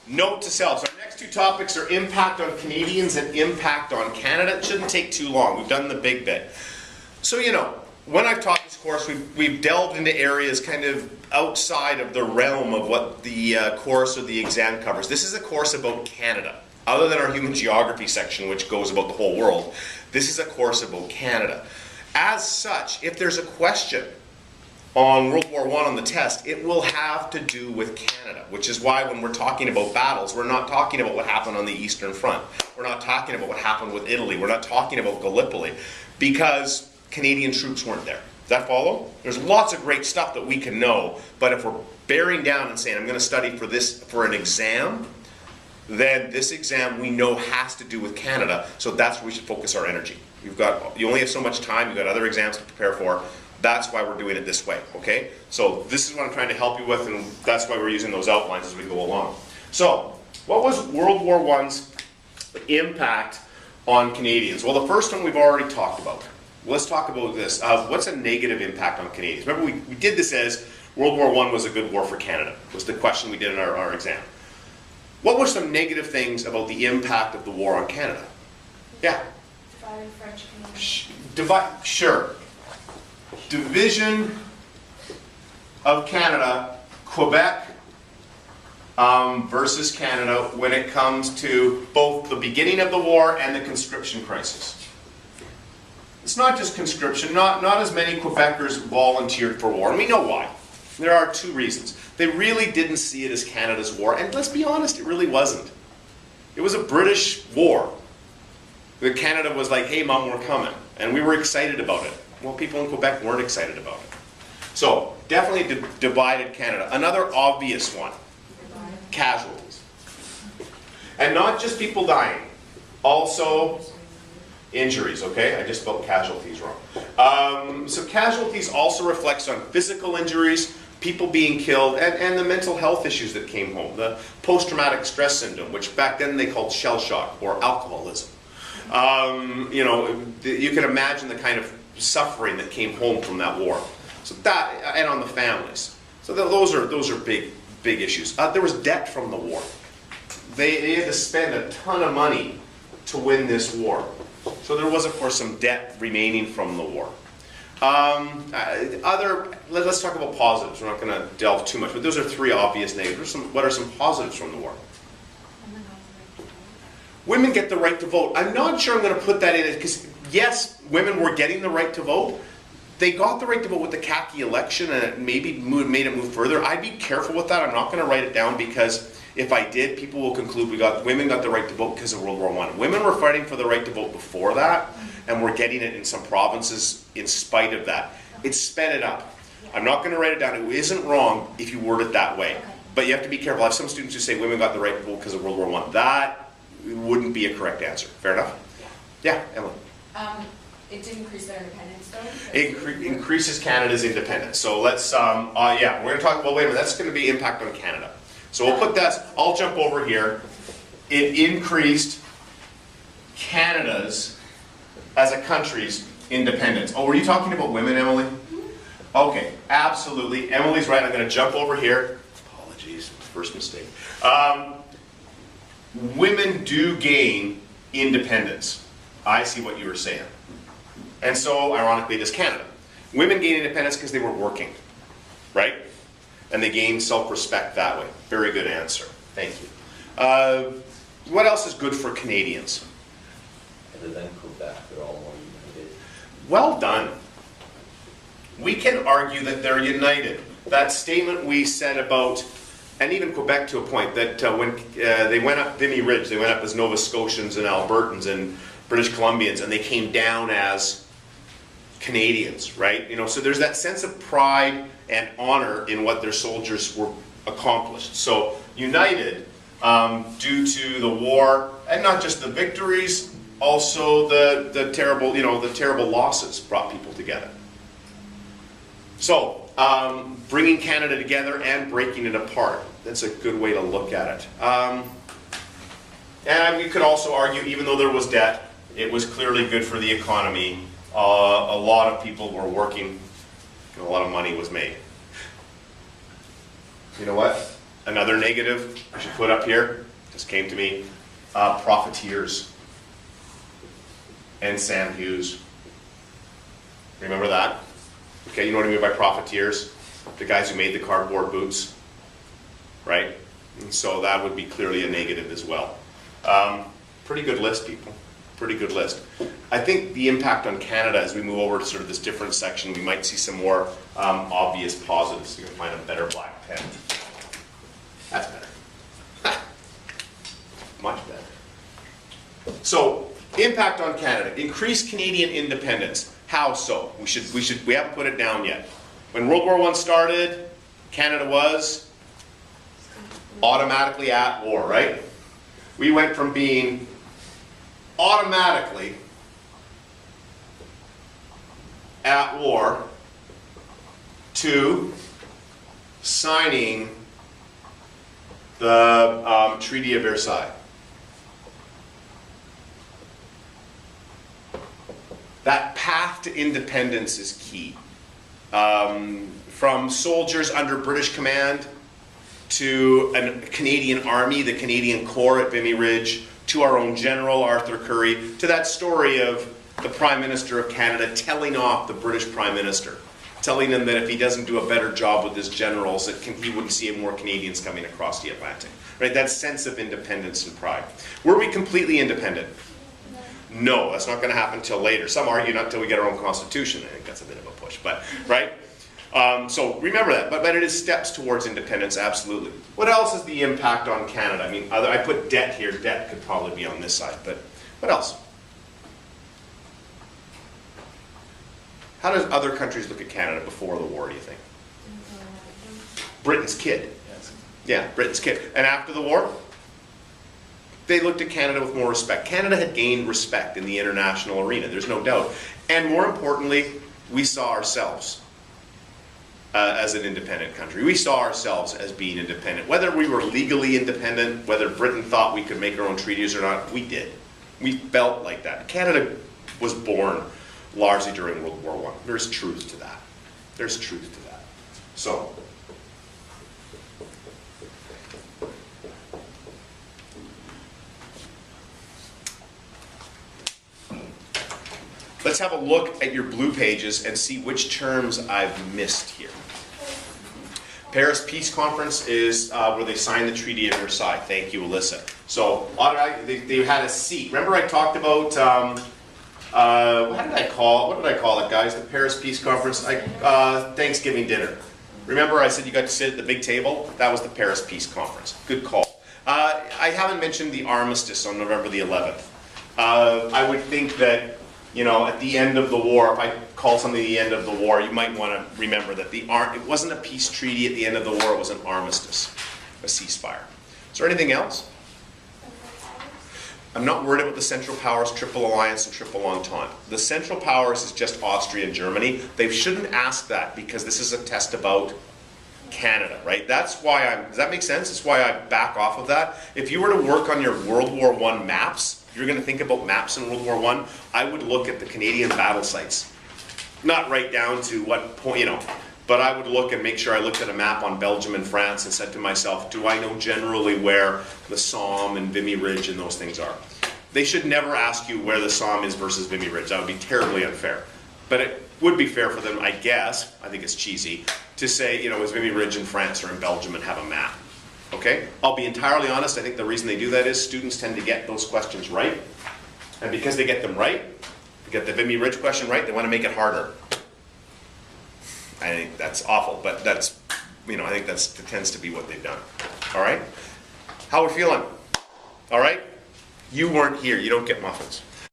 Note to self. So our next two topics are impact on Canadians and impact on Canada. It shouldn't take too long. We've done the big bit. So, you know, when I've taught this course, we've delved into areas kind of outside of the realm of what the course or the exam covers. This is a course about Canada. Other than our human geography section, which goes about the whole world, this is a course about Canada. As such, if there's a question on World War I on the test, it will have to do with Canada, which is why when we're talking about battles, we're not talking about what happened on the Eastern Front. We're not talking about what happened with Italy. We're not talking about Gallipoli, because Canadian troops weren't there. Does that follow? There's lots of great stuff that we can know, but if we're bearing down and saying, I'm going to study for this for an exam, then this exam we know has to do with Canada, so that's where we should focus our energy. You only have so much time, you've got other exams to prepare for. That's why we're doing it this way, okay? So this is what I'm trying to help you with, and that's why we're using those outlines as we go along. So, what was World War I's impact on Canadians? Well, the first one we've already talked about. Let's talk about this. What's a negative impact on Canadians? Remember, we did this as World War I was a good war for Canada, was the question we did in our exam. What were some negative things about the impact of the war on Canada? Yeah? Divided French Canadians. Sure. Division of Canada, Quebec versus Canada when it comes to both the beginning of the war and the conscription crisis. It's not just conscription, not as many Quebecers volunteered for war, and we know why. There are two reasons. They really didn't see it as Canada's war, and let's be honest, it really wasn't. It was a British war. Canada was like, hey mom, we're coming, and we were excited about it. Well, people in Quebec weren't excited about it. So, definitely divided Canada. Another obvious one, casualties. And not just people dying, also injuries, okay? I just spelled casualties wrong. So casualties also reflects on physical injuries, people being killed, and the mental health issues that came home. The post-traumatic stress syndrome, which back then they called shell shock or alcoholism. You know, you can imagine the kind of suffering that came home from that war. So that, and on the families. So those are big issues. There was debt from the war. They had to spend a ton of money to win this war. So there was, of course, some debt remaining from the war. Let's talk about positives. We're not going to delve too much, but those are three obvious negatives. What are some positives from the war? Women get the right to vote. I'm not sure I'm going to put that in, because yes, women were getting the right to vote. They got the right to vote with the khaki election, and it maybe made it move further. I'd be careful with that. I'm not going to write it down, because if I did, people will conclude women got the right to vote because of World War I. Women were fighting for the right to vote before that, and we're getting it in some provinces in spite of that. It sped it up. I'm not going to write it down. It isn't wrong if you word it that way. But you have to be careful. I have some students who say women got the right to vote because of World War I. That wouldn't be a correct answer. Fair enough? Yeah, Emily. It did increase their independence, though? It increases Canada's independence. So let's, yeah, we're going to talk, well, wait a minute, that's going to be impact on Canada. So we'll put that, I'll jump over here. It increased Canada's, as a country's, independence. Oh, were you talking about women, Emily? Okay, absolutely. Emily's right, I'm going to jump over here. Apologies, first mistake. Women do gain independence. I see what you were saying. And so, ironically, does Canada. Women gain independence because they were working, right? And they gain self-respect that way. Very good answer. Thank you. What else is good for Canadians? Other than Quebec, they're all more united. Well done. We can argue that they're united. That statement we said about, and even Quebec to a point, that when they went up Vimy Ridge, they went up as Nova Scotians and Albertans and British Columbians, and they came down as Canadians, right? You know, so there's that sense of pride and honor in what their soldiers were accomplished. So united due to the war, and not just the victories, also the terrible, you know, the terrible losses brought people together. So bringing Canada together and breaking it apart. That's a good way to look at it. And we could also argue, even though there was debt, it was clearly good for the economy. A lot of people were working, and a lot of money was made. You know what? Another negative I should put up here, just came to me, profiteers and Sam Hughes. Remember that? Okay, you know what I mean by profiteers? The guys who made the cardboard boots, right? And so that would be clearly a negative as well. Pretty good list, people. Pretty good list. I think the impact on Canada as we move over to sort of this different section, we might see some more obvious positives. You're going to find a better black pen. That's better. Much better. So, impact on Canada. Increase Canadian independence. How so? We haven't put it down yet. When World War I started, Canada was automatically at war, right? We went from being automatically at war to signing the Treaty of Versailles. That path to independence is key. From soldiers under British command to a Canadian army, the Canadian Corps at Vimy Ridge, to our own general, Arthur Currie, to that story of the Prime Minister of Canada telling off the British Prime Minister, telling him that if he doesn't do a better job with his generals, that he wouldn't see more Canadians coming across the Atlantic. Right? That sense of independence and pride. Were we completely independent? No, that's not going to happen until later. Some argue not until we get our own constitution. I think that's a bit of a push, but right? So remember that, but it is steps towards independence, absolutely. What else is the impact on Canada? I mean, I put debt here. Debt could probably be on this side, but what else? How does other countries look at Canada before the war, do you think? Britain's kid. Yeah, Britain's kid. And after the war? They looked at Canada with more respect. Canada had gained respect in the international arena, there's no doubt. And more importantly, we saw ourselves as an independent country. We saw ourselves as being independent. Whether we were legally independent, whether Britain thought we could make our own treaties or not, we did. We felt like that. Canada was born largely during World War I. There's truth to that. There's truth to that. So, let's have a look at your blue pages and see which terms I've missed here. Paris Peace Conference is where they signed the Treaty of Versailles. Thank you, Alyssa. So they had a seat. Remember I talked about, what did I call it, guys? The Paris Peace Conference, Thanksgiving dinner. Remember I said you got to sit at the big table? That was the Paris Peace Conference. Good call. I haven't mentioned the armistice on November the 11th. I would think that, you know, at the end of the war, if I call something the end of the war, you might want to remember that it wasn't a peace treaty at the end of the war, it was an armistice, a ceasefire. Is there anything else? I'm not worried about the Central Powers, Triple Alliance, and Triple Entente. The Central Powers is just Austria and Germany. They shouldn't ask that because this is a test about Canada, right? That's why does that make sense? That's why I back off of that. If you were to work on your World War I maps, you're going to think about maps in World War I would look at the Canadian battle sites. Not right down to what point, you know, but I would look and make sure I looked at a map on Belgium and France and said to myself, do I know generally where the Somme and Vimy Ridge and those things are? They should never ask you where the Somme is versus Vimy Ridge. That would be terribly unfair. But it would be fair for them, I guess, I think it's cheesy, to say, you know, is Vimy Ridge in France or in Belgium and have a map. Okay? I'll be entirely honest, I think the reason they do that is students tend to get those questions right. And because they get them right, they get the Vimy Ridge question right, they want to make it harder. I think that's awful, but that's, you know, I think that tends to be what they've done. All right? How are we feeling? All right? You weren't here, you don't get muffins.